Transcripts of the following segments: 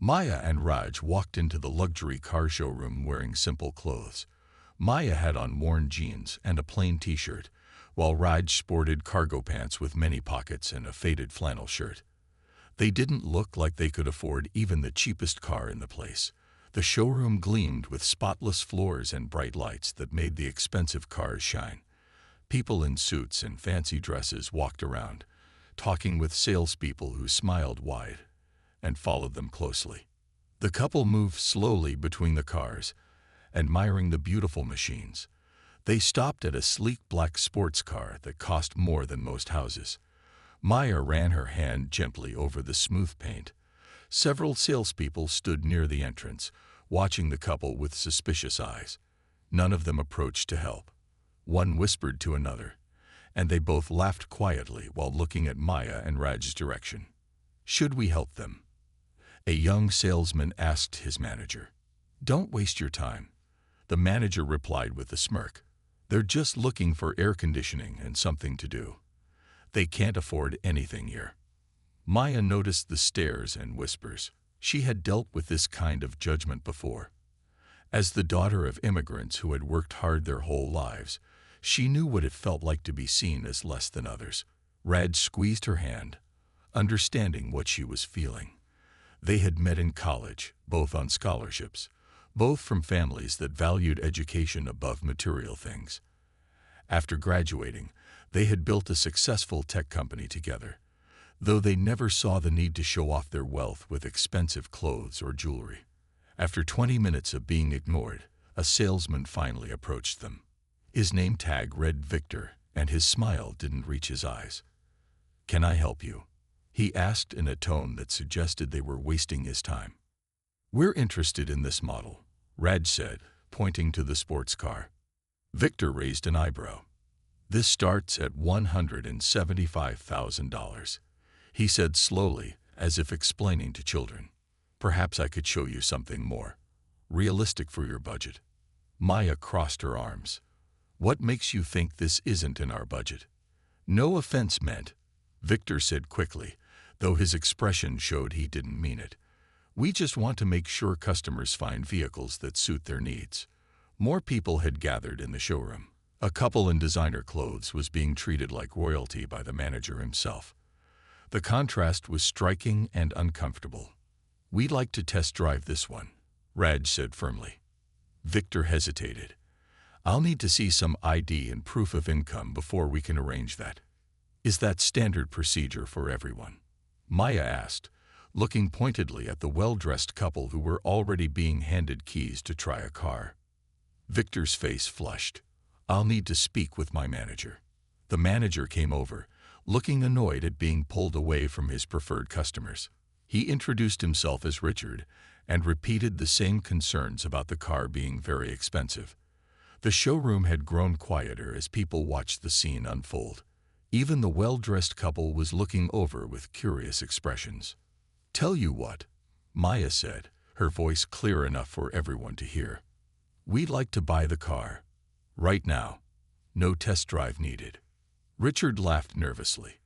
Maya and Raj walked into the luxury car showroom wearing simple clothes. Maya had on worn jeans and a plain t-shirt, while Raj sported cargo pants with many pockets and a faded flannel shirt. They didn't look like they could afford even the cheapest car in the place. The showroom gleamed with spotless floors and bright lights that made the expensive cars shine. People in suits and fancy dresses walked around, talking with salespeople who smiled wide and followed them closely. The couple moved slowly between the cars, admiring the beautiful machines. They stopped at a sleek black sports car that cost more than most houses. Maya ran her hand gently over the smooth paint. Several salespeople stood near the entrance, watching the couple with suspicious eyes. None of them approached to help. One whispered to another, and they both laughed quietly while looking at Maya and Raj's direction. "Should we help them?" a young salesman asked his manager. "Don't waste your time," the manager replied with a smirk. "They're just looking for air conditioning and something to do. They can't afford anything here." Maya noticed the stares and whispers. She had dealt with this kind of judgment before. As the daughter of immigrants who had worked hard their whole lives, she knew what it felt like to be seen as less than others. Raj squeezed her hand, understanding what she was feeling. They had met in college, both on scholarships, both from families that valued education above material things. After graduating, they had built a successful tech company together, though they never saw the need to show off their wealth with expensive clothes or jewelry. After 20 minutes of being ignored, a salesman finally approached them. His name tag read Victor, and his smile didn't reach his eyes. "Can I help you?" he asked in a tone that suggested they were wasting his time. "We're interested in this model," Raj said, pointing to the sports car. Victor raised an eyebrow. "This starts at $175,000, he said slowly, as if explaining to children. "Perhaps I could show you something more realistic for your budget." Maya crossed her arms. "What makes you think this isn't in our budget?" "No offense meant," Victor said quickly, though his expression showed he didn't mean it. "We just want to make sure customers find vehicles that suit their needs." More people had gathered in the showroom. A couple in designer clothes was being treated like royalty by the manager himself. The contrast was striking and uncomfortable. "We'd like to test drive this one," Raj said firmly. Victor hesitated. "I'll need to see some ID and proof of income before we can arrange that." "Is that standard procedure for everyone?" Maya asked, looking pointedly at the well-dressed couple who were already being handed keys to try a car. Victor's face flushed. "I'll need to speak with my manager." The manager came over, looking annoyed at being pulled away from his preferred customers. He introduced himself as Richard and repeated the same concerns about the car being very expensive. The showroom had grown quieter as people watched the scene unfold. Even the well-dressed couple was looking over with curious expressions. "Tell you what," Maya said, her voice clear enough for everyone to hear. "We'd like to buy the car. Right now. No test drive needed." Richard laughed nervously.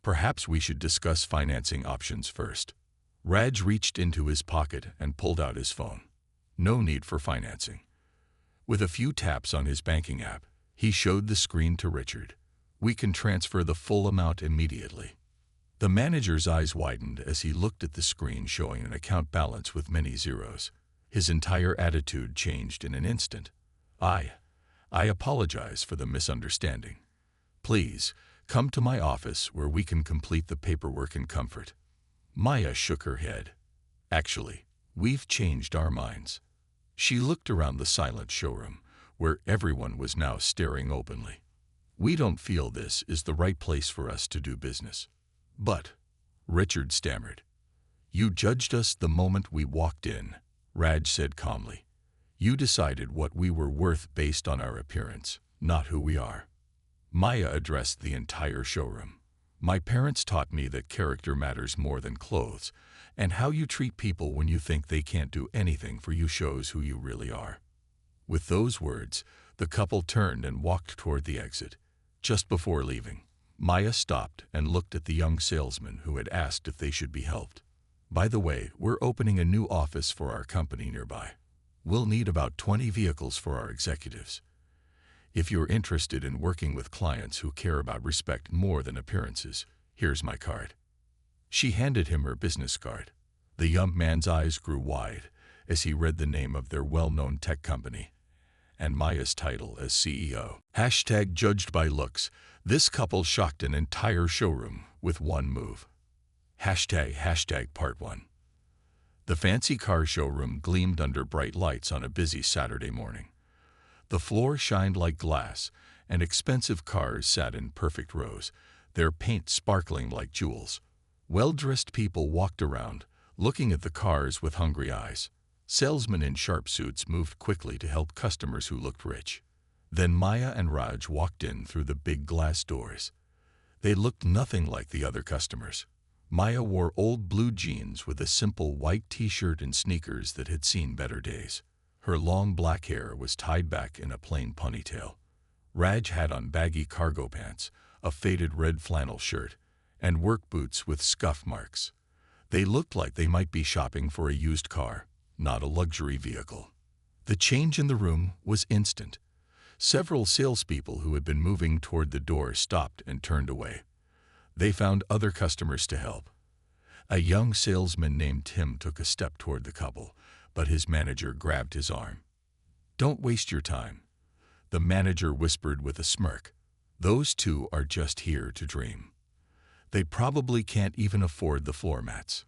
"Perhaps we should discuss financing options first." Raj reached into his pocket and pulled out his phone. No need for financing. With a few taps on his banking app, he showed the screen to Richard. "We can transfer the full amount immediately." The manager's eyes widened as he looked at the screen showing an account balance with many zeros. His entire attitude changed in an instant. I apologize for the misunderstanding. Please, come to my office where we can complete the paperwork in comfort." Maya shook her head. "Actually, we've changed our minds." She looked around the silent showroom, where everyone was now staring openly. "We don't feel this is the right place for us to do business." "But," Richard stammered. "You judged us the moment we walked in," Raj said calmly. "You decided what we were worth based on our appearance, not who we are." Maya addressed the entire showroom. "My parents taught me that character matters more than clothes, and how you treat people when you think they can't do anything for you shows who you really are." With those words, the couple turned and walked toward the exit. Just before leaving, Maya stopped and looked at the young salesman who had asked if they should be helped. By the way, we're opening a new office for our company nearby. We'll need about 20 vehicles for our executives. If you're interested in working with clients who care about respect more than appearances, here's my card." She handed him her business card. The young man's eyes grew wide as he read the name of their well-known tech company and Maya's title as CEO. Hashtag judged by looks. This couple shocked an entire showroom with one move. Hashtag part 1. The fancy car showroom gleamed under bright lights on a busy Saturday morning. The floor shined like glass, and expensive cars sat in perfect rows, their paint sparkling like jewels. Well-dressed people walked around, looking at the cars with hungry eyes. Salesmen in sharp suits moved quickly to help customers who looked rich. Then Maya and Raj walked in through the big glass doors. They looked nothing like the other customers. Maya wore old blue jeans with a simple white t-shirt and sneakers that had seen better days. Her long black hair was tied back in a plain ponytail. Raj had on baggy cargo pants, a faded red flannel shirt, and work boots with scuff marks. They looked like they might be shopping for a used car, not a luxury vehicle. The change in the room was instant. Several salespeople who had been moving toward the door stopped and turned away. They found other customers to help. A young salesman named Tim took a step toward the couple, but his manager grabbed his arm. "Don't waste your time," the manager whispered with a smirk. "Those two are just here to dream. They probably can't even afford the floor mats."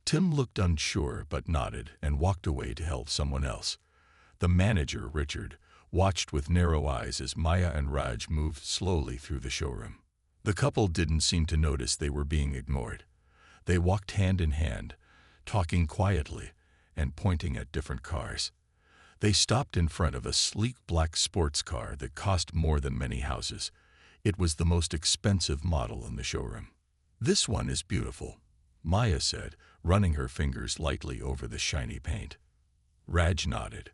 Tim looked unsure but nodded and walked away to help someone else. The manager, Richard, watched with narrow eyes as Maya and Raj moved slowly through the showroom. The couple didn't seem to notice they were being ignored. They walked hand in hand, talking quietly and pointing at different cars. They stopped in front of a sleek black sports car that cost more than many houses. It was the most expensive model in the showroom. "This one is beautiful," Maya said, running her fingers lightly over the shiny paint. Raj nodded.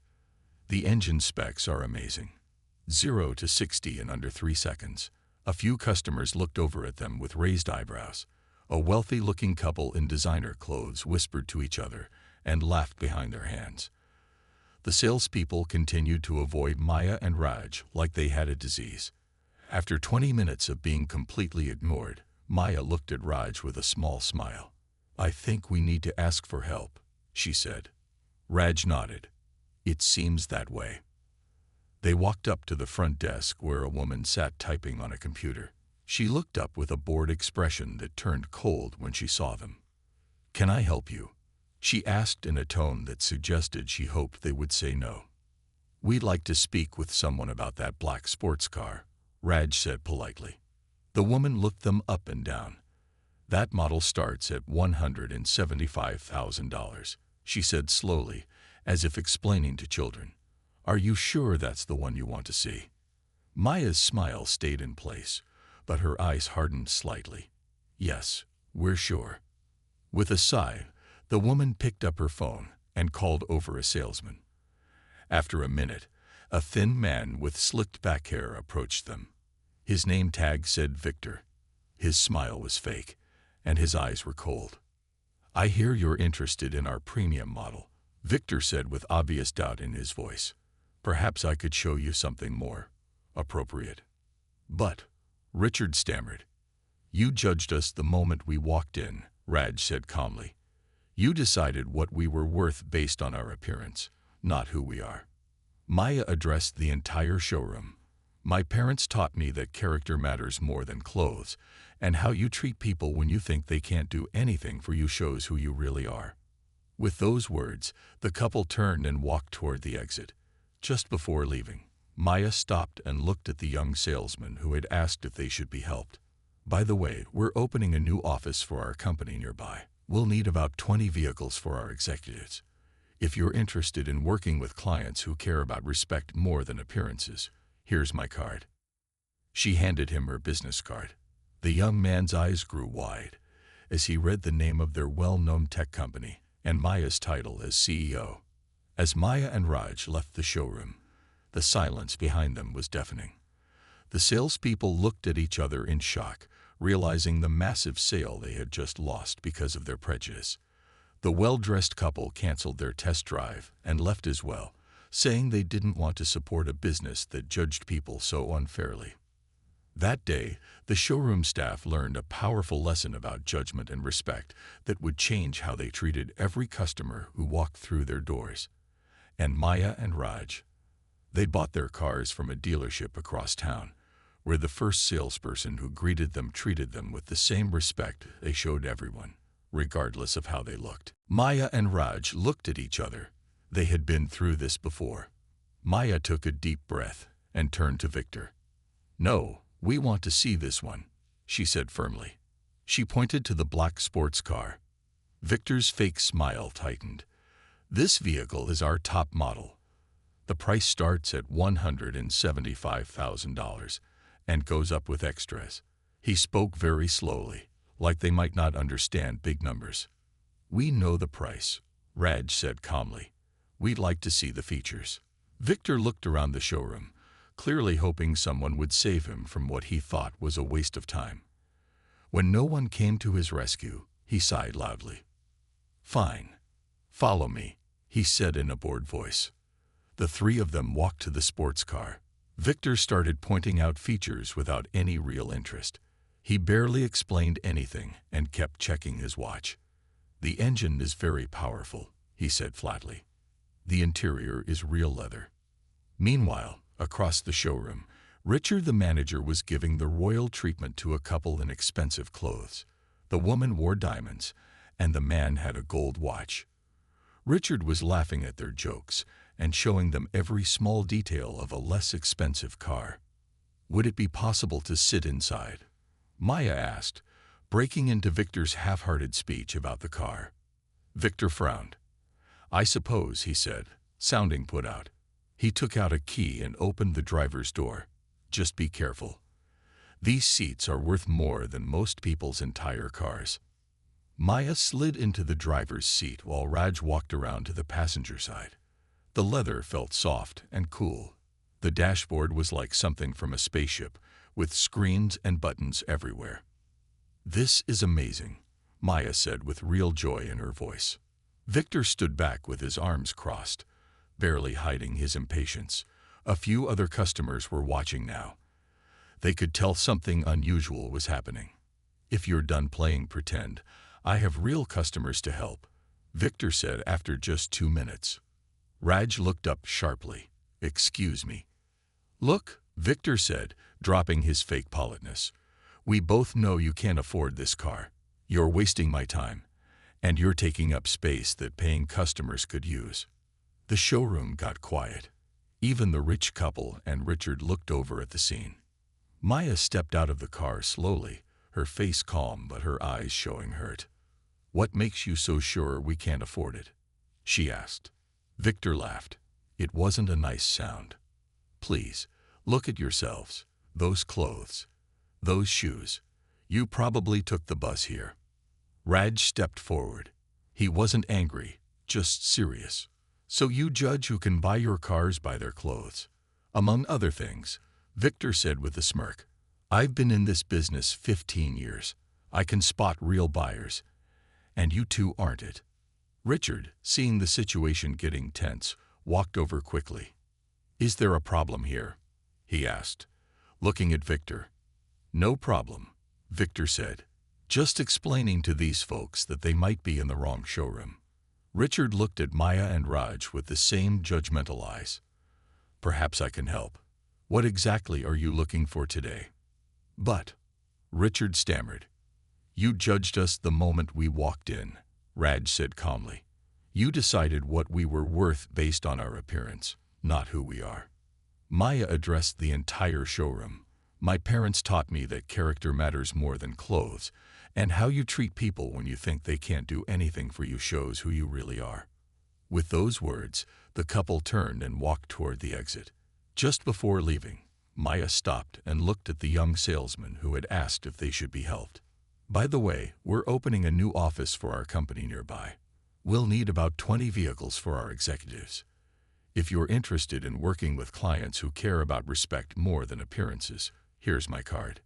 "The engine specs are amazing. 0 to 60 in under 3 seconds. A few customers looked over at them with raised eyebrows. A wealthy-looking couple in designer clothes whispered to each other and laughed behind their hands. The salespeople continued to avoid Maya and Raj like they had a disease. After 20 minutes of being completely ignored, Maya looked at Raj with a small smile. "I think we need to ask for help," she said. Raj nodded. "It seems that way." They walked up to the front desk where a woman sat typing on a computer. She looked up with a bored expression that turned cold when she saw them. "Can I help you?" she asked in a tone that suggested she hoped they would say no. "We'd like to speak with someone about that black sports car," Raj said politely. The woman looked them up and down. "That model starts at $175,000, she said slowly, as if explaining to children. "Are you sure that's the one you want to see?" Maya's smile stayed in place, but her eyes hardened slightly. "Yes, we're sure." With a sigh, the woman picked up her phone and called over a salesman. After a minute, a thin man with slicked back hair approached them. His name tag said Victor. His smile was fake, and his eyes were cold. "I hear you're interested in our premium model," Victor said with obvious doubt in his voice. "Perhaps I could show you something more appropriate." "But," Richard stammered. "You judged us the moment we walked in," Raj said calmly. "You decided what we were worth based on our appearance, not who we are." Maya addressed the entire showroom. "My parents taught me that character matters more than clothes, and how you treat people when you think they can't do anything for you shows who you really are." With those words, the couple turned and walked toward the exit. Just before leaving, Maya stopped and looked at the young salesman who had asked if they should be helped. "By the way, we're opening a new office for our company nearby. We'll need about 20 vehicles for our executives. If you're interested in working with clients who care about respect more than appearances, here's my card." She handed him her business card. The young man's eyes grew wide as he read the name of their well-known tech company and Maya's title as CEO. As Maya and Raj left the showroom, the silence behind them was deafening. The salespeople looked at each other in shock, realizing the massive sale they had just lost because of their prejudice. The well-dressed couple canceled their test drive and left as well, saying they didn't want to support a business that judged people so unfairly. That day, the showroom staff learned a powerful lesson about judgment and respect that would change how they treated every customer who walked through their doors. And Maya and Raj, they'd bought their cars from a dealership across town, where the first salesperson who greeted them treated them with the same respect they showed everyone, regardless of how they looked. Maya and Raj looked at each other. They had been through this before. Maya took a deep breath and turned to Victor. "No, we want to see this one," she said firmly. She pointed to the black sports car. Victor's fake smile tightened. "This vehicle is our top model. The price starts at $175,000 and goes up with extras." He spoke very slowly, like they might not understand big numbers. "We know the price," Raj said calmly. "We'd like to see the features." Victor looked around the showroom, clearly hoping someone would save him from what he thought was a waste of time. When no one came to his rescue, he sighed loudly. "Fine. Follow me," he said in a bored voice. The three of them walked to the sports car. Victor started pointing out features without any real interest. He barely explained anything and kept checking his watch. "The engine is very powerful," he said flatly. "The interior is real leather." Meanwhile, across the showroom, Richard the manager was giving the royal treatment to a couple in expensive clothes. The woman wore diamonds, and the man had a gold watch. Richard was laughing at their jokes and showing them every small detail of a less expensive car. "Would it be possible to sit inside?" Maya asked, breaking into Victor's half-hearted speech about the car. Victor frowned. "I suppose," he said, sounding put out. He took out a key and opened the driver's door. "Just be careful. These seats are worth more than most people's entire cars." Maya slid into the driver's seat while Raj walked around to the passenger side. The leather felt soft and cool. The dashboard was like something from a spaceship, with screens and buttons everywhere. "This is amazing," Maya said with real joy in her voice. Victor stood back with his arms crossed, barely hiding his impatience. A few other customers were watching now. They could tell something unusual was happening. "If you're done playing pretend, I have real customers to help," Victor said after just 2 minutes. Raj looked up sharply. "Excuse me." "Look," Victor said, dropping his fake politeness. "We both know you can't afford this car. You're wasting my time, and you're taking up space that paying customers could use." The showroom got quiet. Even the rich couple and Richard looked over at the scene. Maya stepped out of the car slowly, her face calm but her eyes showing hurt. "What makes you so sure we can't afford it?" she asked. Victor laughed. It wasn't a nice sound. "Please, look at yourselves. Those clothes. Those shoes. You probably took the bus here." Raj stepped forward. He wasn't angry, just serious. "So you judge who can buy your cars by their clothes?" "Among other things," Victor said with a smirk. "I've been in this business 15 years. I can spot real buyers. And you two aren't it." Richard, seeing the situation getting tense, walked over quickly. "Is there a problem here?" he asked, looking at Victor. "No problem," Victor said. "Just explaining to these folks that they might be in the wrong showroom." Richard looked at Maya and Raj with the same judgmental eyes. "Perhaps I can help. What exactly are you looking for today?" "But," Richard stammered. "You judged us the moment we walked in," Raj said calmly. "You decided what we were worth based on our appearance, not who we are." Maya addressed the entire showroom. "My parents taught me that character matters more than clothes, and how you treat people when you think they can't do anything for you shows who you really are." With those words, the couple turned and walked toward the exit. Just before leaving, Maya stopped and looked at the young salesman who had asked if they should be helped. "By the way, we're opening a new office for our company nearby. We'll need about 20 vehicles for our executives. If you're interested in working with clients who care about respect more than appearances, here's my card."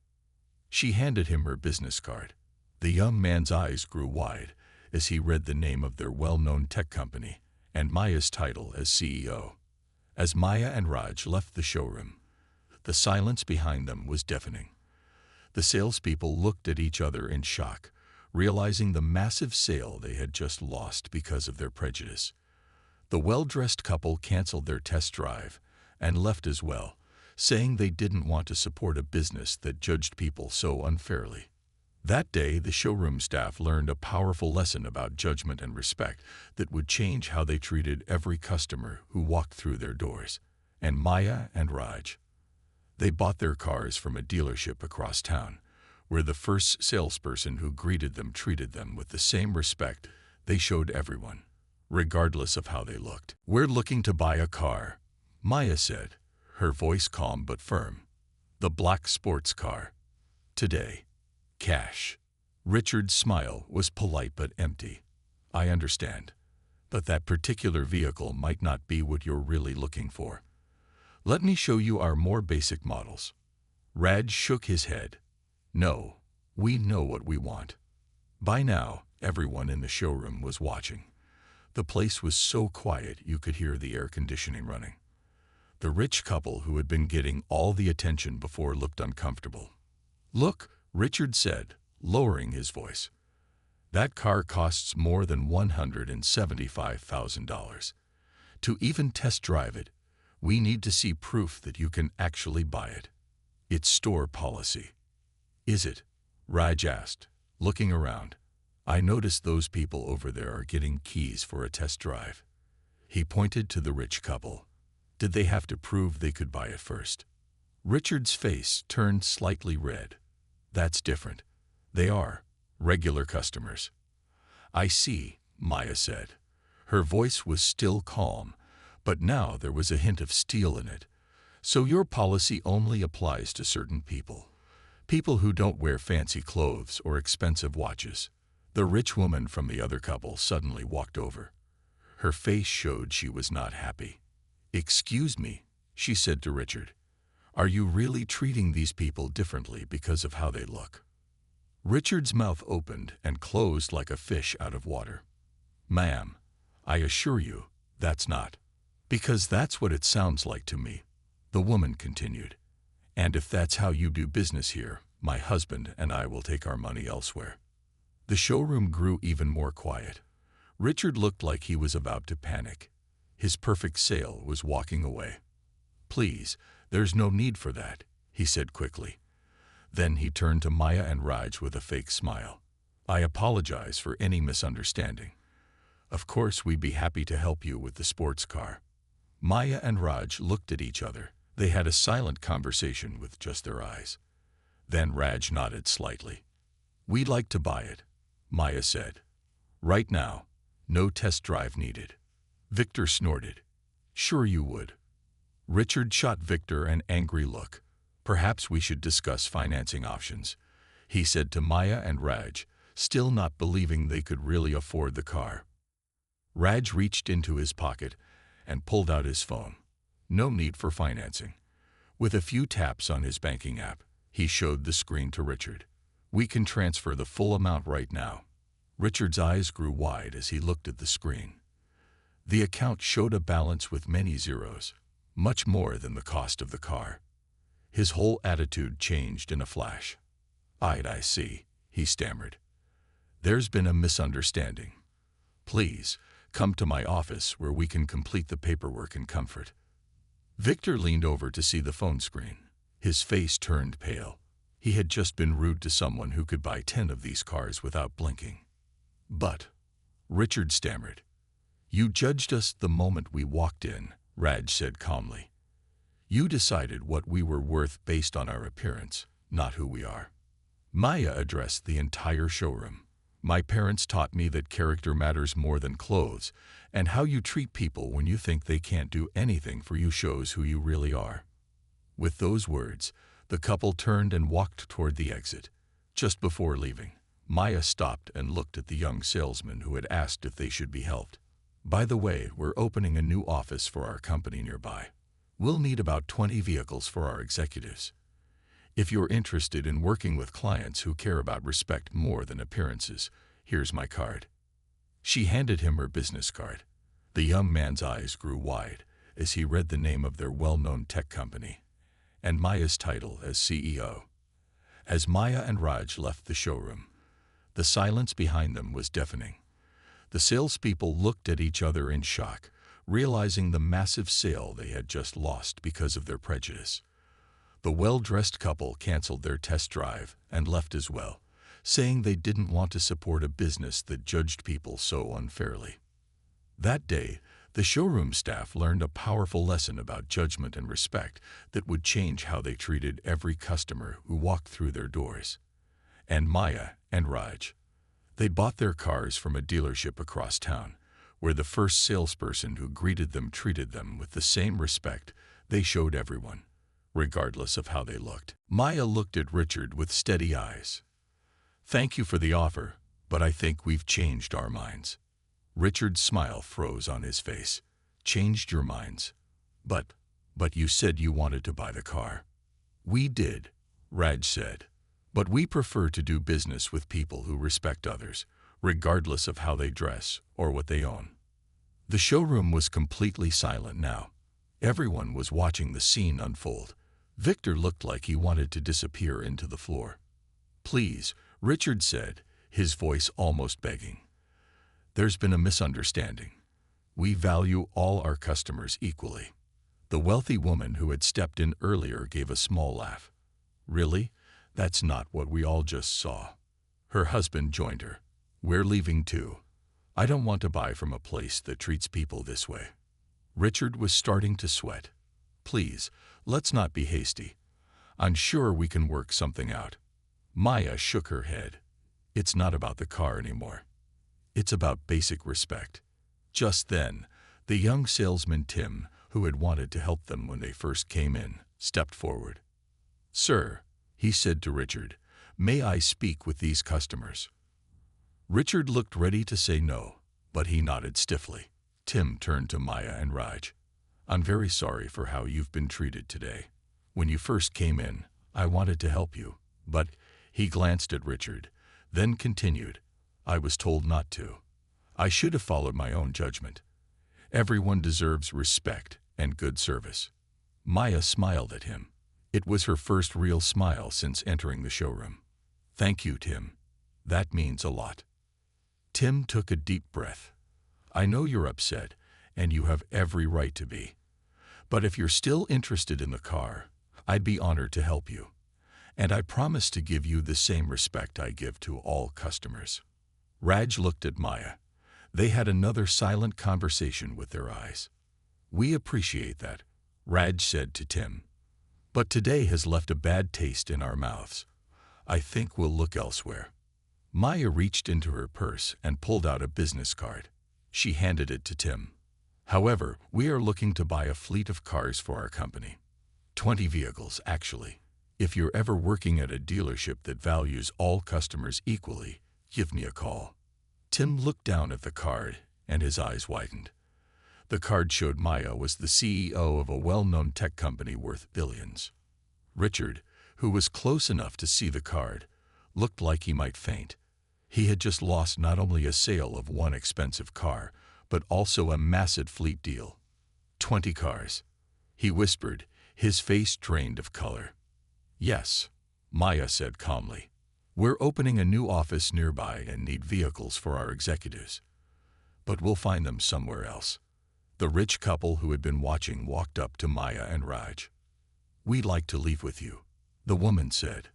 She handed him her business card. The young man's eyes grew wide. as he read the name of their well-known tech company and Maya's title as CEO. As Maya and Raj left the showroom, the silence behind them was deafening. The salespeople looked at each other in shock, realizing the massive sale they had just lost because of their prejudice. The well-dressed couple canceled their test drive and left as well, saying they didn't want to support a business that judged people so unfairly. That day, the showroom staff learned a powerful lesson about judgment and respect that would change how they treated every customer who walked through their doors. And Maya and Raj, they bought their cars from a dealership across town, where the first salesperson who greeted them treated them with the same respect they showed everyone, regardless of how they looked. "We're looking to buy a car," Maya said, her voice calm but firm. "The black sports car. Today. Cash." Richard's smile was polite but empty. "I understand, but that particular vehicle might not be what you're really looking for. Let me show you our more basic models." Raj shook his head. "No, we know what we want." By now, everyone in the showroom was watching. The place was so quiet you could hear the air conditioning running. The rich couple who had been getting all the attention before looked uncomfortable. "Look," Richard said, lowering his voice. "That car costs more than $175,000. To even test drive it, we need to see proof that you can actually buy it. It's store policy." "Is it?" Raj asked, looking around. "I noticed those people over there are getting keys for a test drive." He pointed to the rich couple. "Did they have to prove they could buy it first?" Richard's face turned slightly red. "That's different. They are regular customers." "I see," Maya said. Her voice was still calm, but now there was a hint of steel in it. "So your policy only applies to certain people. People who don't wear fancy clothes or expensive watches." The rich woman from the other couple suddenly walked over. Her face showed she was not happy. "Excuse me," she said to Richard. "Are you really treating these people differently because of how they look?" Richard's mouth opened and closed like a fish out of water. "Ma'am, I assure you, that's not." "Because that's what it sounds like to me," the woman continued. "And if that's how you do business here, my husband and I will take our money elsewhere." The showroom grew even more quiet. Richard looked like he was about to panic. His perfect sale was walking away. "Please, there's no need for that," he said quickly. Then he turned to Maya and Raj with a fake smile. "I apologize for any misunderstanding. Of course, we'd be happy to help you with the sports car." Maya and Raj looked at each other. They had a silent conversation with just their eyes. Then Raj nodded slightly. "We'd like to buy it," Maya said. "Right now, no test drive needed." Victor snorted. "Sure you would." Richard shot Victor an angry look. "Perhaps we should discuss financing options," he said to Maya and Raj, still not believing they could really afford the car. Raj reached into his pocket and pulled out his phone. No need for financing. With a few taps on his banking app, he showed the screen to Richard. "We can transfer the full amount right now." Richard's eyes grew wide as he looked at the screen. The account showed a balance with many zeros, much more than the cost of the car. His whole attitude changed in a flash. I see," he stammered. "There's been a misunderstanding. Please, come to my office where we can complete the paperwork in comfort." Victor leaned over to see the phone screen. His face turned pale. He had just been rude to someone who could buy 10 of these cars without blinking. "But," Richard stammered. "You judged us the moment we walked in," Raj said calmly. "You decided what we were worth based on our appearance, not who we are." Maya addressed the entire showroom. "My parents taught me that character matters more than clothes, and how you treat people when you think they can't do anything for you shows who you really are." With those words, the couple turned and walked toward the exit. Just before leaving, Maya stopped and looked at the young salesman who had asked if they should be helped. "By the way, we're opening a new office for our company nearby. We'll need about 20 vehicles for our executives. If you're interested in working with clients who care about respect more than appearances, here's my card." She handed him her business card. The young man's eyes grew wide as he read the name of their well-known tech company and Maya's title as CEO. As Maya and Raj left the showroom, the silence behind them was deafening. The salespeople looked at each other in shock, realizing the massive sale they had just lost because of their prejudice. The well-dressed couple canceled their test drive and left as well, saying they didn't want to support a business that judged people so unfairly. That day, the showroom staff learned a powerful lesson about judgment and respect that would change how they treated every customer who walked through their doors. And Maya and Raj, they bought their cars from a dealership across town, where the first salesperson who greeted them treated them with the same respect they showed everyone, regardless of how they looked. Maya looked at Richard with steady eyes. "Thank you for the offer, but I think we've changed our minds." Richard's smile froze on his face. "Changed your minds? But you said you wanted to buy the car." "We did," Raj said. "But we prefer to do business with people who respect others, regardless of how they dress or what they own." The showroom was completely silent now. Everyone was watching the scene unfold. Victor looked like he wanted to disappear into the floor. "Please," Richard said, his voice almost begging. "There's been a misunderstanding. We value all our customers equally." The wealthy woman who had stepped in earlier gave a small laugh. "Really? That's not what we all just saw." Her husband joined her. "We're leaving too. I don't want to buy from a place that treats people this way." Richard was starting to sweat. "Please, let's not be hasty. I'm sure we can work something out." Maya shook her head. "It's not about the car anymore. It's about basic respect." Just then, the young salesman Tim, who had wanted to help them when they first came in, stepped forward. "Sir," he said to Richard, "may I speak with these customers?" Richard looked ready to say no, but he nodded stiffly. Tim turned to Maya and Raj. "I'm very sorry for how you've been treated today. When you first came in, I wanted to help you, but—" he glanced at Richard, then continued, "I was told not to. I should have followed my own judgment. Everyone deserves respect and good service." Maya smiled at him. It was her first real smile since entering the showroom. "Thank you, Tim. That means a lot." Tim took a deep breath. "I know you're upset, and you have every right to be. But if you're still interested in the car, I'd be honored to help you. And I promise to give you the same respect I give to all customers." Raj looked at Maya. They had another silent conversation with their eyes. "We appreciate that," Raj said to Tim. "But today has left a bad taste in our mouths. I think we'll look elsewhere." Maya reached into her purse and pulled out a business card. She handed it to Tim. "However, we are looking to buy a fleet of cars for our company. 20 vehicles, actually. If you're ever working at a dealership that values all customers equally, give me a call." Tim looked down at the card, and his eyes widened. The card showed Maya was the CEO of a well-known tech company worth billions. Richard, who was close enough to see the card, looked like he might faint. He had just lost not only a sale of one expensive car, but also a massive fleet deal. 20 cars. He whispered, his face drained of color. "Yes," Maya said calmly. "We're opening a new office nearby and need vehicles for our executives. But we'll find them somewhere else." The rich couple who had been watching walked up to Maya and Raj. "We'd like to leave with you," the woman said.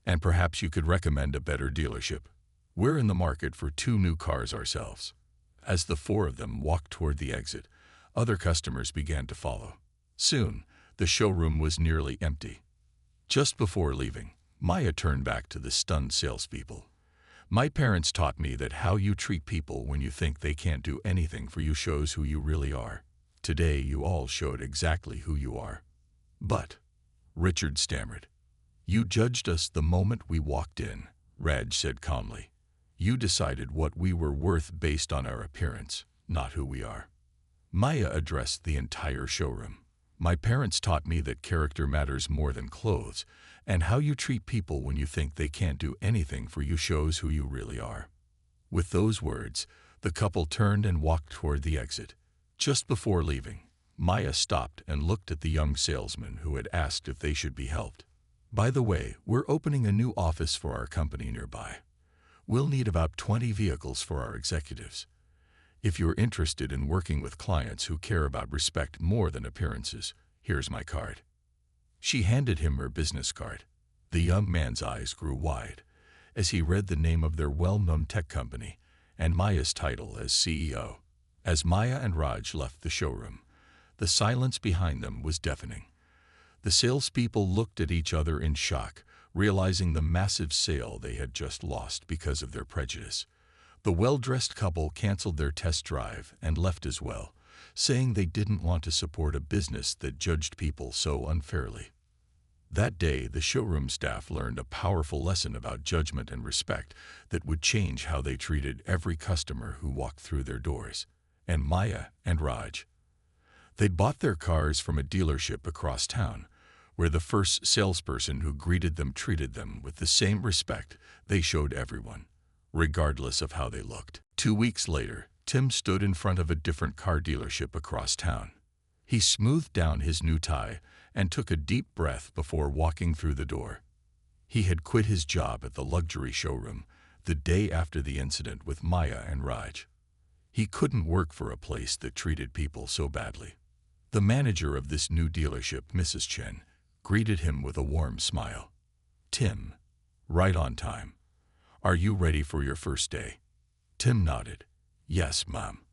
"And perhaps you could recommend a better dealership. We're in the market for 2 new cars ourselves." As the 4 of them walked toward the exit, other customers began to follow. Soon, the showroom was nearly empty. Just before leaving, Maya turned back to the stunned salespeople. "My parents taught me that how you treat people when you think they can't do anything for you shows who you really are. Today you all showed exactly who you are." "But," Richard stammered. "You judged us the moment we walked in," Raj said calmly. "You decided what we were worth based on our appearance, not who we are." Maya addressed the entire showroom. "My parents taught me that character matters more than clothes, and how you treat people when you think they can't do anything for you shows who you really are." With those words, The couple turned and walked toward the exit. Just before leaving, Maya stopped and looked at the young salesman who had asked if they should be helped. "By the way, we're opening a new office for our company nearby. We'll need about 20 vehicles for our executives. If you're interested in working with clients who care about respect more than appearances, here's my card." She handed him her business card. The young man's eyes grew wide as he read the name of their well-known tech company and Maya's title as CEO. As Maya and Raj left the showroom, the silence behind them was deafening. The salespeople looked at each other in shock, realizing the massive sale they had just lost because of their prejudice. The well-dressed couple canceled their test drive and left as well, saying they didn't want to support a business that judged people so unfairly. That day, the showroom staff learned a powerful lesson about judgment and respect that would change how they treated every customer who walked through their doors. And Maya and Raj, they'd bought their cars from a dealership across town, where the first salesperson who greeted them treated them with the same respect they showed everyone, regardless of how they looked. 2 weeks later, Tim stood in front of a different car dealership across town. He smoothed down his new tie and took a deep breath before walking through the door. He had quit his job at the luxury showroom the day after the incident with Maya and Raj. He couldn't work for a place that treated people so badly. The manager of this new dealership, Mrs. Chen, greeted him with a warm smile. "Tim, right on time. Are you ready for your first day?" Tim nodded. "Yes, Mom.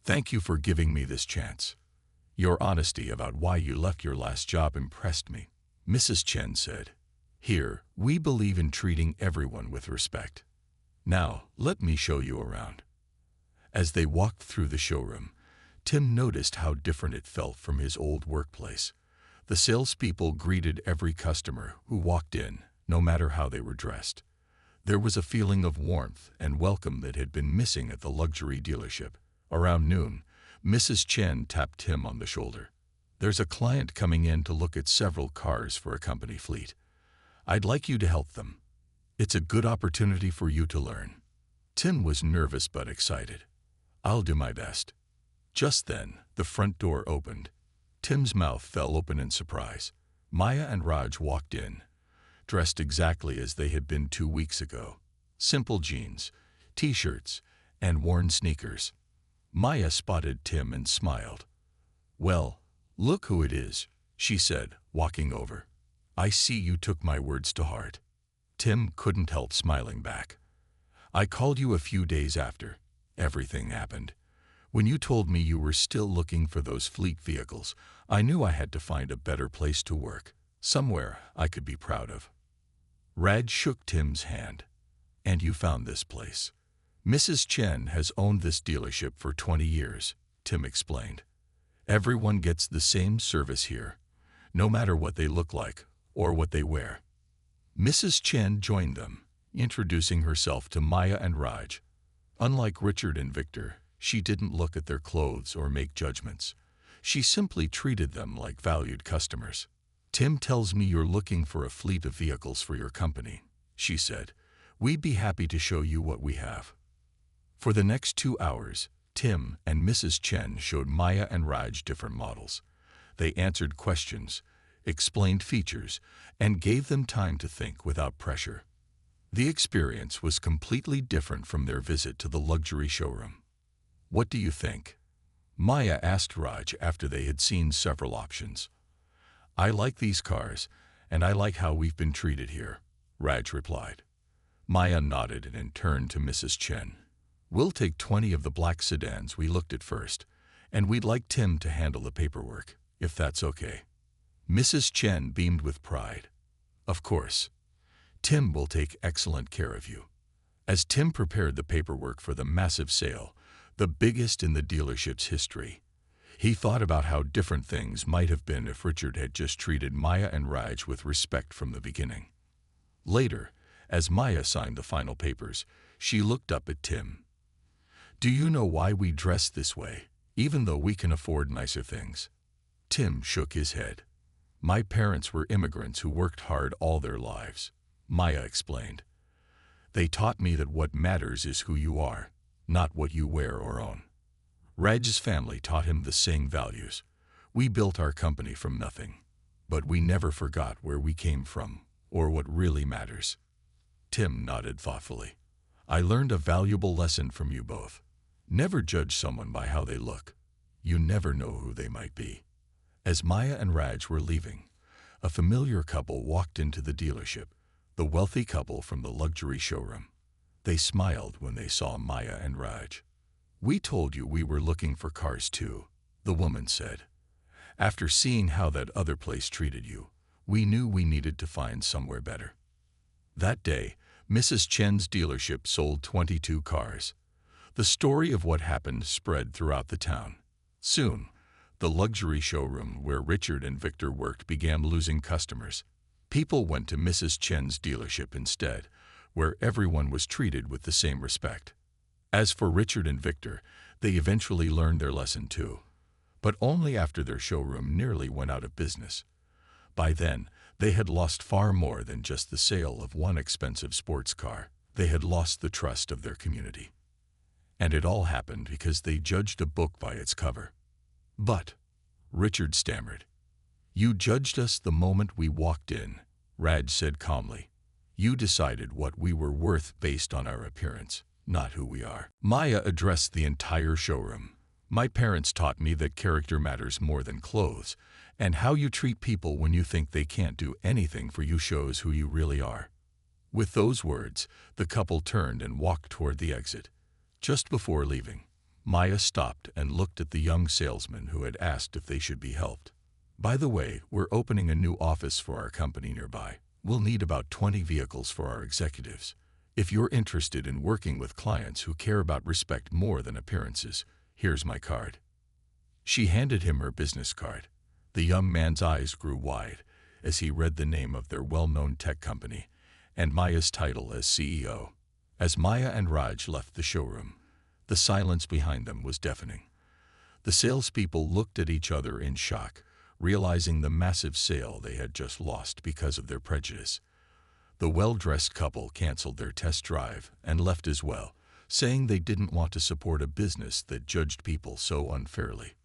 Thank you for giving me this chance. Your honesty about why you left your last job impressed me," Mrs. Chen said. "Here, we believe in treating everyone with respect. Now, let me show you around." As they walked through the showroom, Tim noticed how different it felt from his old workplace. The salespeople greeted every customer who walked in, no matter how they were dressed. There was a feeling of warmth and welcome that had been missing at the luxury dealership. Around noon, Mrs. Chen tapped Tim on the shoulder. "There's a client coming in to look at several cars for a company fleet. I'd like you to help them. It's a good opportunity for you to learn." Tim was nervous but excited. "I'll do my best." Just then, the front door opened. Tim's mouth fell open in surprise. Maya and Raj walked in, dressed exactly as they had been 2 weeks ago. Simple jeans, t-shirts, and worn sneakers. Maya spotted Tim and smiled. "Well, look who it is," she said, walking over. "I see you took my words to heart." Tim couldn't help smiling back. "I called you a few days after everything happened. When you told me you were still looking for those fleet vehicles, I knew I had to find a better place to work, somewhere I could be proud of." Raj shook Tim's hand. "And you found this place. Mrs. Chen has owned this dealership for 20 years, Tim explained. "Everyone gets the same service here, no matter what they look like or what they wear." Mrs. Chen joined them, introducing herself to Maya and Raj. Unlike Richard and Victor, she didn't look at their clothes or make judgments. She simply treated them like valued customers. "Tim tells me you're looking for a fleet of vehicles for your company," she said. "We'd be happy to show you what we have." For the next 2 hours, Tim and Mrs. Chen showed Maya and Raj different models. They answered questions, explained features, and gave them time to think without pressure. The experience was completely different from their visit to the luxury showroom. "What do you think?" Maya asked Raj after they had seen several options. "I like these cars, and I like how we've been treated here," Raj replied. Maya nodded and turned to Mrs. Chen. "We'll take 20 of the black sedans we looked at first, and we'd like Tim to handle the paperwork, if that's okay." Mrs. Chen beamed with pride. "Of course. Tim will take excellent care of you." As Tim prepared the paperwork for the massive sale, the biggest in the dealership's history, he thought about how different things might have been if Richard had just treated Maya and Raj with respect from the beginning. Later, as Maya signed the final papers, she looked up at Tim. "Do you know why we dress this way, even though we can afford nicer things?" Tim shook his head. "My parents were immigrants who worked hard all their lives," Maya explained. "They taught me that what matters is who you are, not what you wear or own. Raj's family taught him the same values. We built our company from nothing, but we never forgot where we came from or what really matters. Tim nodded thoughtfully. I learned a valuable lesson from you both. Never judge someone by how they look. You never know who they might be. As Maya and Raj were leaving, a familiar couple walked into the dealership, the wealthy couple from the luxury showroom. They smiled when they saw Maya and Raj. We told you we were looking for cars too, the woman said. After seeing how that other place treated you, we knew we needed to find somewhere better. That day, Mrs. Chen's dealership sold 22 cars. The story of what happened spread throughout the town. Soon, the luxury showroom where Richard and Victor worked began losing customers. People went to Mrs. Chen's dealership instead, where everyone was treated with the same respect. As for Richard and Victor, they eventually learned their lesson too, but only after their showroom nearly went out of business. By then, they had lost far more than just the sale of one expensive sports car. They had lost the trust of their community. And it all happened because they judged a book by its cover. But, Richard stammered. You judged us the moment we walked in, Raj said calmly. You decided what we were worth based on our appearance, not who we are. Maya addressed the entire showroom. My parents taught me that character matters more than clothes, and how you treat people when you think they can't do anything for you shows who you really are. With those words, the couple turned and walked toward the exit. Just before leaving, Maya stopped and looked at the young salesman who had asked if they should be helped. By the way, we're opening a new office for our company nearby. We'll need about 20 vehicles for our executives. If you're interested in working with clients who care about respect more than appearances, here's my card. She handed him her business card. The young man's eyes grew wide as he read the name of their well-known tech company and Maya's title as CEO. As Maya and Raj left the showroom, the silence behind them was deafening. The salespeople looked at each other in shock, realizing the massive sale they had just lost because of their prejudice. The well-dressed couple canceled their test drive and left as well, saying they didn't want to support a business that judged people so unfairly.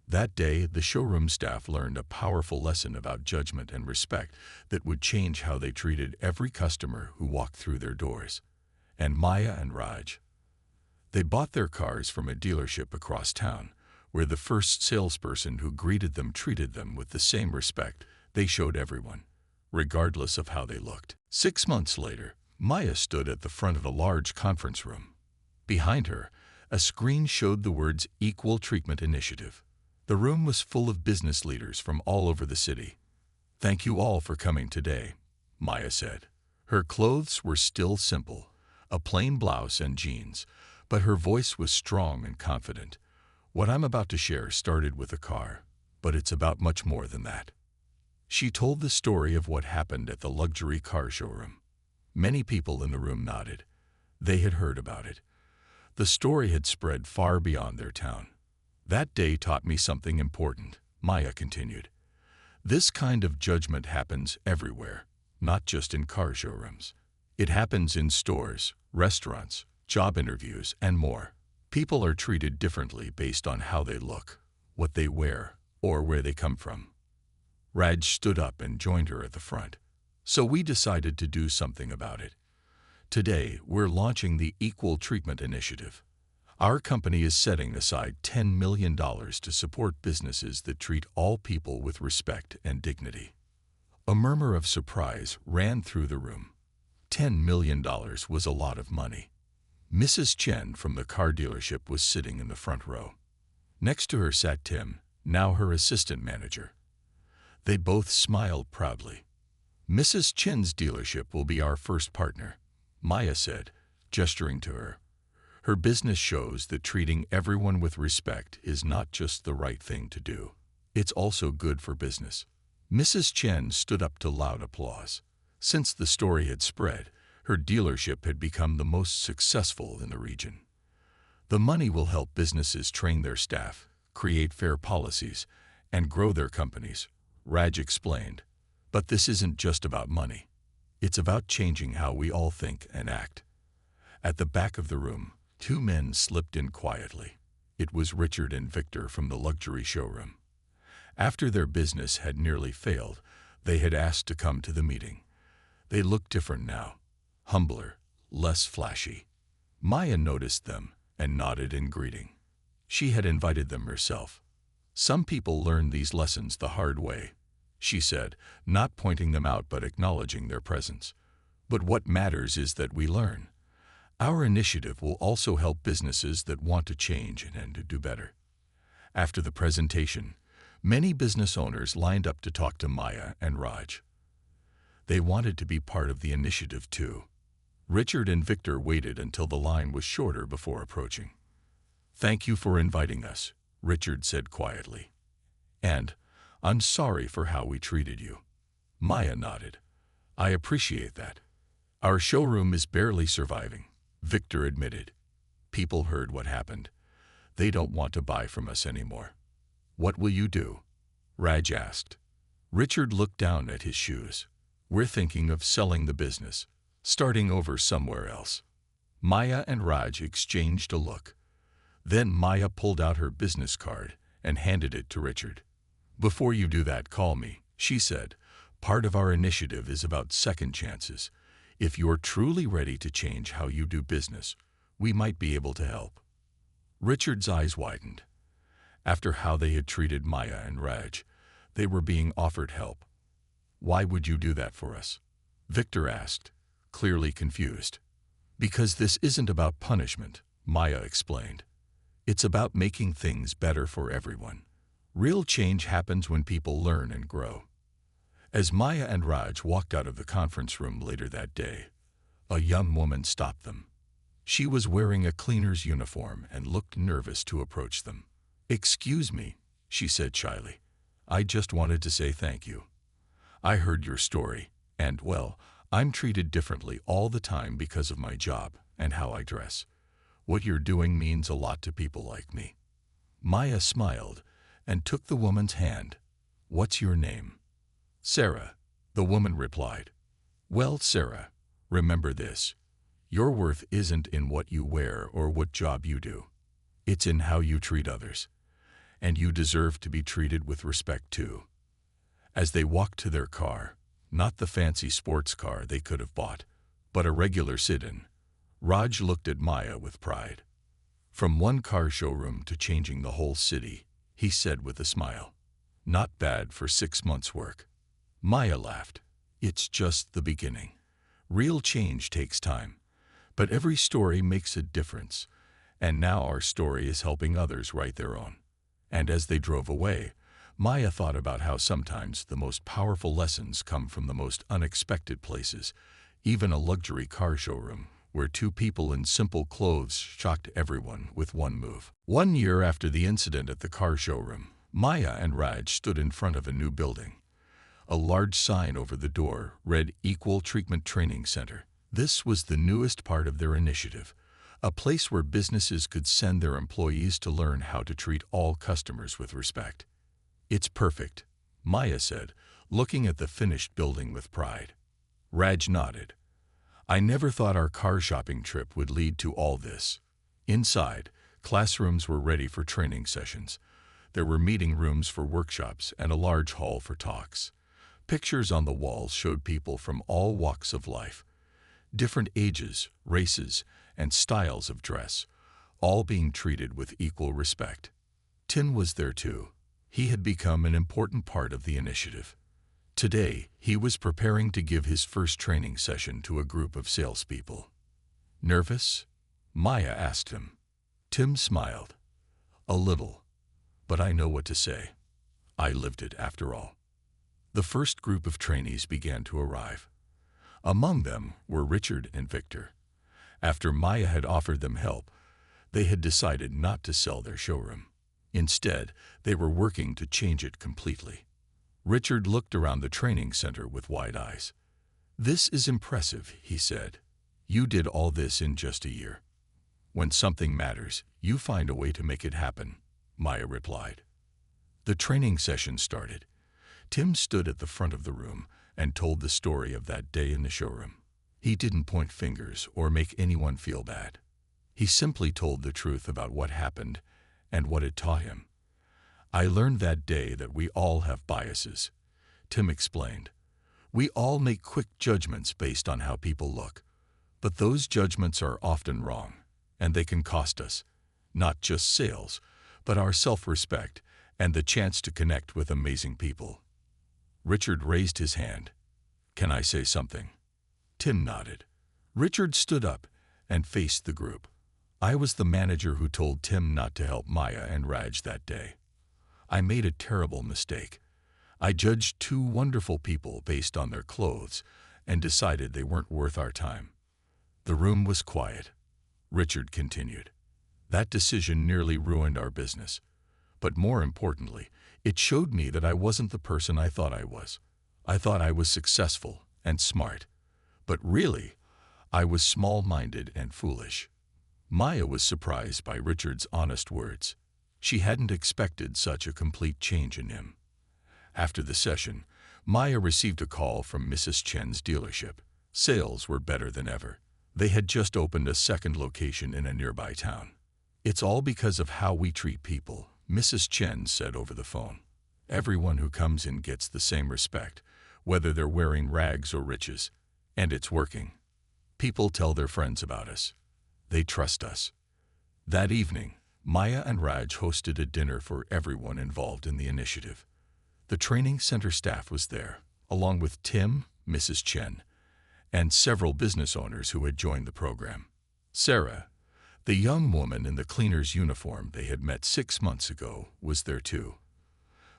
That day, the showroom staff learned a powerful lesson about judgment and respect that would change how they treated every customer who walked through their doors. And Maya and Raj, they bought their cars from a dealership across town, where the first salesperson who greeted them treated them with the same respect they showed everyone, regardless of how they looked. 6 months later, Maya stood at the front of a large conference room. Behind her, a screen showed the words Equal Treatment Initiative. The room was full of business leaders from all over the city. Thank you all for coming today, Maya said. Her clothes were still simple, a plain blouse and jeans, but her voice was strong and confident. What I'm about to share started with a car, but it's about much more than that. She told the story of what happened at the luxury car showroom. Many people in the room nodded. They had heard about it. The story had spread far beyond their town. That day taught me something important, Maya continued. This kind of judgment happens everywhere, not just in car showrooms. It happens in stores, restaurants, job interviews, and more. People are treated differently based on how they look, what they wear, or where they come from. Raj stood up and joined her at the front. So we decided to do something about it. Today, we're launching the Equal Treatment Initiative. Our company is setting aside $10 million to support businesses that treat all people with respect and dignity. A murmur of surprise ran through the room. $10 million was a lot of money. Mrs. Chen from the car dealership was sitting in the front row. Next to her sat Tim, now her assistant manager. They both smiled proudly. Mrs. Chen's dealership will be our first partner, Maya said, gesturing to her. Her business shows that treating everyone with respect is not just the right thing to do. It's also good for business. Mrs. Chen stood up to loud applause. Since the story had spread, her dealership had become the most successful in the region. The money will help businesses train their staff, create fair policies, and grow their companies, Raj explained. But this isn't just about money. It's about changing how we all think and act. At the back of the room, Two men slipped in quietly. It was Richard and Victor from the luxury showroom. After their business had nearly failed, they had asked to come to the meeting. They looked different now, humbler, less flashy. Maya noticed them and nodded in greeting. She had invited them herself. Some people learn these lessons the hard way, she said, not pointing them out but acknowledging their presence. But what matters is that we learn. Our initiative will also help businesses that want to change and to do better. After the presentation, many business owners lined up to talk to Maya and Raj. They wanted to be part of the initiative too. Richard and Victor waited until the line was shorter before approaching. "Thank you for inviting us," Richard said quietly. "And I'm sorry for how we treated you." Maya nodded. "I appreciate that. Our showroom is barely surviving," Victor admitted. "People heard what happened. They don't want to buy from us anymore." "What will you do?" Raj asked. Richard looked down at his shoes. "We're thinking of selling the business, starting over somewhere else." Maya and Raj exchanged a look. Then Maya pulled out her business card and handed it to Richard. "Before you do that, call me," she said. "Part of our initiative is about second chances. If you're truly ready to change how you do business, we might be able to help." Richard's eyes widened. After how they had treated Maya and Raj, they were being offered help. "Why would you do that for us?" Victor asked, clearly confused. "Because this isn't about punishment," Maya explained. "It's about making things better for everyone. Real change happens when people learn and grow." As Maya and Raj walked out of the conference room later that day, a young woman stopped them. She was wearing a cleaner's uniform and looked nervous to approach them. "Excuse me," she said shyly. "I just wanted to say thank you. I heard your story, and, well, I'm treated differently all the time because of my job and how I dress. What you're doing means a lot to people like me." Maya smiled and took the woman's hand. "What's your name?" "Sarah," the woman replied. "Well, Sarah, remember this. Your worth isn't in what you wear or what job you do. It's in how you treat others. And you deserve to be treated with respect too." As they walked to their car, not the fancy sports car they could have bought, but a regular sit-in, Raj looked at Maya with pride. "From one car showroom to changing the whole city," he said with a smile. "Not bad for 6 months' work." Maya laughed. "It's just the beginning. Real change takes time, but every story makes a difference, and now our story is helping others write their own." And as they drove away, Maya thought about how sometimes the most powerful lessons come from the most unexpected places, even a luxury car showroom, where two people in simple clothes shocked everyone with one move. 1 year after the incident at the car showroom, Maya and Raj stood in front of a new building. A large sign over the door read Equal Treatment Training Center. This was the newest part of their initiative, a place where businesses could send their employees to learn how to treat all customers with respect. "It's perfect," Maya said, looking at the finished building with pride. Raj nodded. "I never thought our car shopping trip would lead to all this." Inside, classrooms were ready for training sessions. There were meeting rooms for workshops and a large hall for talks. Pictures on the walls showed people from all walks of life, different ages, races, and styles of dress, all being treated with equal respect. Tin was there too. He had become an important part of the initiative. Today, he was preparing to give his first training session to a group of salespeople. "Nervous?" Maya asked him. Tim smiled. "A little, but I know what to say. I lived it after all." The first group of trainees began to arrive. Among them were Richard and Victor. After Maya had offered them help, they had decided not to sell their showroom. Instead, they were working to change it completely. Richard looked around the training center with wide eyes. "This is impressive," he said. "You did all this in just a year." "When something matters, you find a way to make it happen," Maya replied. The training session started. Tim stood at the front of the room and told the story of that day in the showroom. He didn't point fingers or make anyone feel bad. He simply told the truth about what happened and what it taught him. I learned that day that we all have biases, Tim explained. We all make quick judgments based on how people look. But those judgments are often wrong, and they can cost us, not just sales, but our self-respect and the chance to connect with amazing people. Richard raised his hand. Can I say something? Tim nodded. Richard stood up and faced the group. I was the manager who told Tim not to help Maya and Raj that day. I made a terrible mistake. I judged two wonderful people based on their clothes and decided they weren't worth our time. The room was quiet. Richard continued. That decision nearly ruined our business. But more importantly, it showed me that I wasn't the person I thought I was. I thought I was successful and smart. But really, I was small-minded and foolish. Maya was surprised by Richard's honest words. She hadn't expected such a complete change in him. After the session, Maya received a call from Mrs. Chen's dealership. Sales were better than ever. They had just opened a second location in a nearby town. It's all because of how we treat people, Mrs. Chen said over the phone. Everyone who comes in gets the same respect, whether they're wearing rags or riches. And it's working. People tell their friends about us. They trust us. That evening, Maya and Raj hosted a dinner for everyone involved in the initiative. The training center staff was there, along with Tim, Mrs. Chen, and several business owners who had joined the program. Sarah, the young woman in the cleaner's uniform they had met 6 months ago, was there too.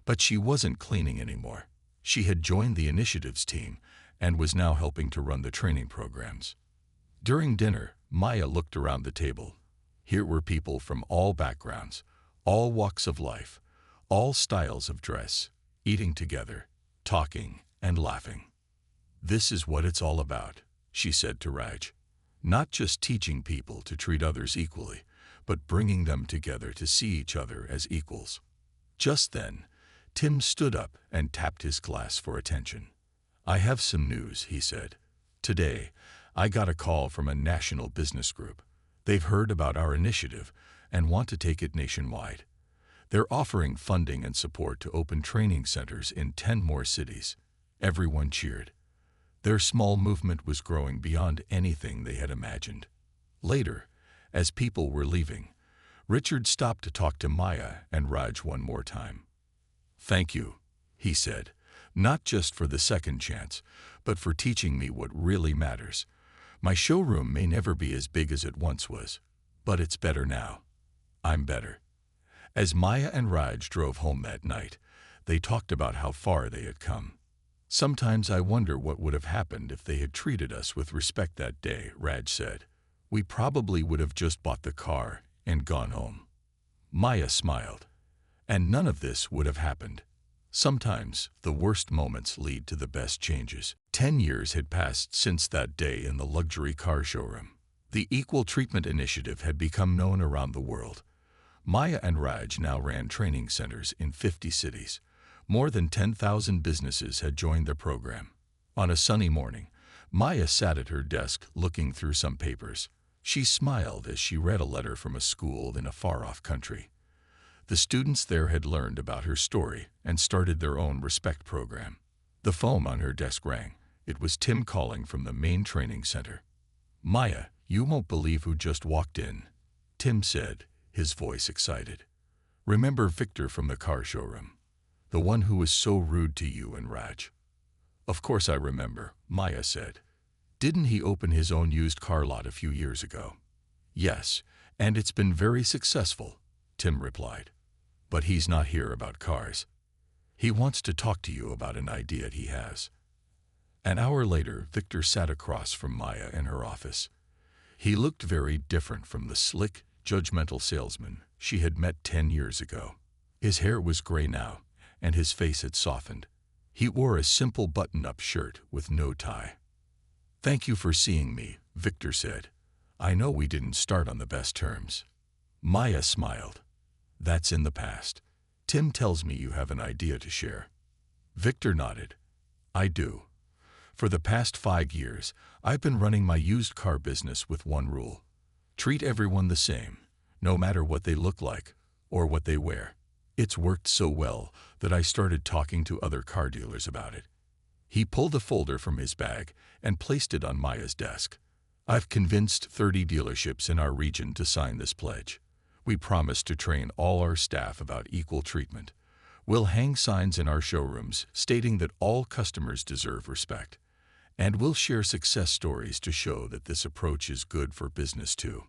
But she wasn't cleaning anymore. She had joined the initiatives team and was now helping to run the training programs. During dinner, Maya looked around the table. Here were people from all backgrounds, all walks of life, all styles of dress, eating together, talking and laughing. This is what it's all about, she said to Raj. Not just teaching people to treat others equally, but bringing them together to see each other as equals. Just then, Tim stood up and tapped his glass for attention. I have some news, he said. Today, I got a call from a national business group. They've heard about our initiative and want to take it nationwide. They're offering funding and support to open training centers in 10 more cities. Everyone cheered. Their small movement was growing beyond anything they had imagined. Later, as people were leaving, Richard stopped to talk to Maya and Raj one more time. Thank you, he said, not just for the second chance, but for teaching me what really matters. My showroom may never be as big as it once was, but it's better now. I'm better. As Maya and Raj drove home that night, they talked about how far they had come. Sometimes I wonder what would have happened if they had treated us with respect that day, Raj said. We probably would have just bought the car and gone home. Maya smiled. And none of this would have happened. Sometimes the worst moments lead to the best changes. 10 years had passed since that day in the luxury car showroom. The Equal Treatment Initiative had become known around the world. Maya and Raj now ran training centers in 50 cities. More than 10,000 businesses had joined their program. On a sunny morning, Maya sat at her desk looking through some papers. She smiled as she read a letter from a school in a far-off country. The students there had learned about her story and started their own respect program. The phone on her desk rang. It was Tim calling from the main training center. Maya, you won't believe who just walked in, Tim said, his voice excited. Remember Victor from the car showroom? The one who was so rude to you and Raj? Of course I remember, Maya said. Didn't he open his own used car lot a few years ago? Yes, and it's been very successful, Tim replied. But he's not here about cars. He wants to talk to you about an idea he has. An hour later, Victor sat across from Maya in her office. He looked very different from the slick, judgmental salesman she had met 10 years ago. His hair was gray now, and his face had softened. He wore a simple button-up shirt with no tie. Thank you for seeing me, Victor said. I know we didn't start on the best terms. Maya smiled. That's in the past. Tim tells me you have an idea to share. Victor nodded. I do. For the past 5 years, I've been running my used car business with one rule. Treat everyone the same, no matter what they look like or what they wear. It's worked so well that I started talking to other car dealers about it. He pulled a folder from his bag and placed it on Maya's desk. I've convinced 30 dealerships in our region to sign this pledge. We promise to train all our staff about equal treatment. We'll hang signs in our showrooms stating that all customers deserve respect. And we'll share success stories to show that this approach is good for business too.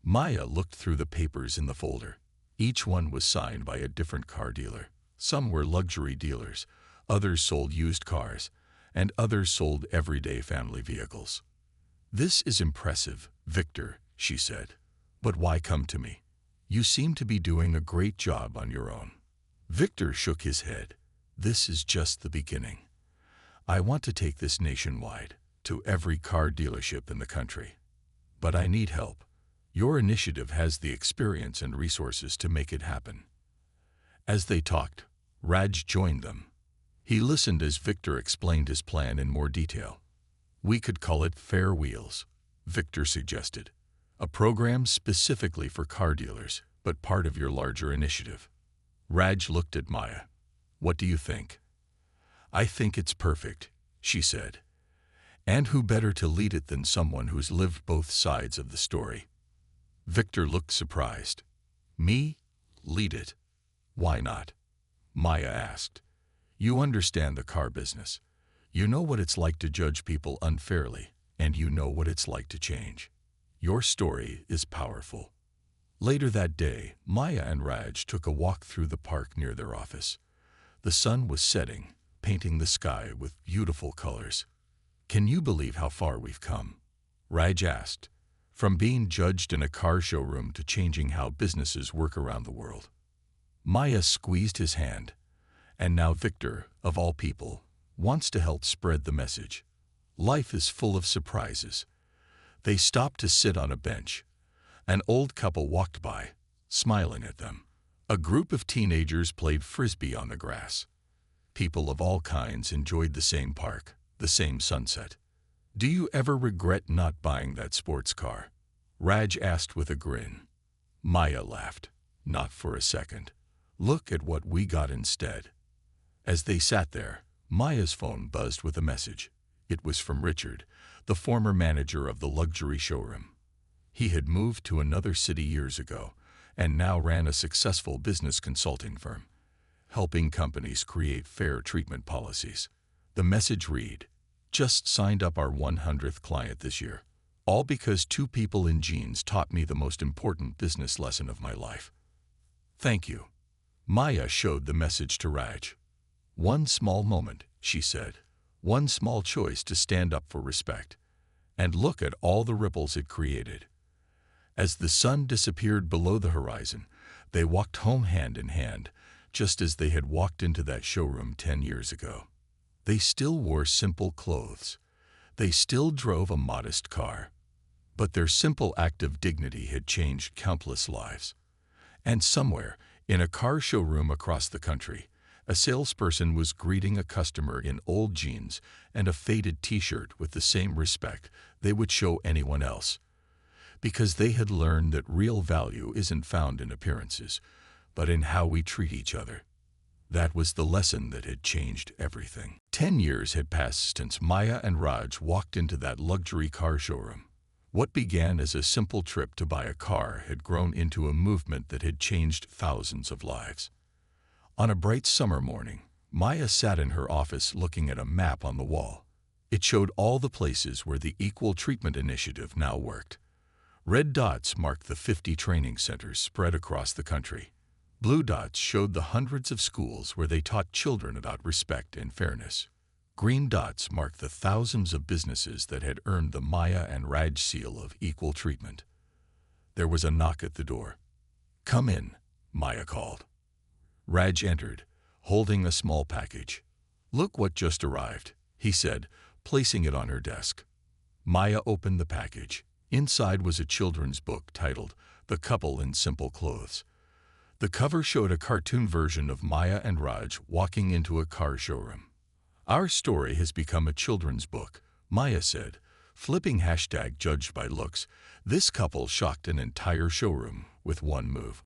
Maya looked through the papers in the folder. Each one was signed by a different car dealer. Some were luxury dealers, others sold used cars, and others sold everyday family vehicles. "This is impressive, Victor," she said. "But why come to me? You seem to be doing a great job on your own." Victor shook his head. "This is just the beginning. I want to take this nationwide, to every car dealership in the country. But I need help. Your initiative has the experience and resources to make it happen." As they talked, Raj joined them. He listened as Victor explained his plan in more detail. "We could call it Fair Wheels," Victor suggested. "A program specifically for car dealers, but part of your larger initiative." Raj looked at Maya. "What do you think?" "I think it's perfect," she said. "And who better to lead it than someone who's lived both sides of the story?" Victor looked surprised. "Me? Lead it? Why not?" Maya asked. "You understand the car business. You know what it's like to judge people unfairly, and you know what it's like to change. Your story is powerful." Later that day, Maya and Raj took a walk through the park near their office. The sun was setting, painting the sky with beautiful colors. "Can you believe how far we've come?" Raj asked. "From being judged in a car showroom to changing how businesses work around the world." Maya squeezed his hand. "And now Victor, of all people, wants to help spread the message. Life is full of surprises." They stopped to sit on a bench. An old couple walked by, smiling at them. A group of teenagers played frisbee on the grass. People of all kinds enjoyed the same park, the same sunset. "Do you ever regret not buying that sports car?" Raj asked with a grin. Maya laughed. "Not for a second. Look at what we got instead." As they sat there, Maya's phone buzzed with a message. It was from Richard, the former manager of the luxury showroom. He had moved to another city years ago and now ran a successful business consulting firm, helping companies create fair treatment policies. The message read, "Just signed up our 100th client this year. All because 2 people in jeans taught me the most important business lesson of my life. Thank you." Maya showed the message to Raj. "One small moment," she said. "One small choice to stand up for respect. And look at all the ripples it created." As the sun disappeared below the horizon, they walked home hand in hand, just as they had walked into that showroom 10 years ago. They still wore simple clothes. They still drove a modest car. But their simple act of dignity had changed countless lives. And somewhere, in a car showroom across the country, a salesperson was greeting a customer in old jeans and a faded t-shirt with the same respect they would show anyone else. Because they had learned that real value isn't found in appearances, but in how we treat each other. That was the lesson that had changed everything. 10 years had passed since Maya and Raj walked into that luxury car showroom. What began as a simple trip to buy a car had grown into a movement that had changed thousands of lives. On a bright summer morning, Maya sat in her office looking at a map on the wall. It showed all the places where the Equal Treatment Initiative now worked. Red dots marked the 50 training centers spread across the country. Blue dots showed the hundreds of schools where they taught children about respect and fairness. Green dots marked the thousands of businesses that had earned the Maya and Raj seal of equal treatment. There was a knock at the door. "Come in," Maya called. Raj entered, holding a small package. "Look what just arrived," he said, placing it on her desk. Maya opened the package. Inside was a children's book titled The Couple in Simple Clothes. The cover showed a cartoon version of Maya and Raj walking into a car showroom. "Our story has become a children's book," Maya said, Flipping hashtag judged by looks, this couple shocked an entire showroom with one move.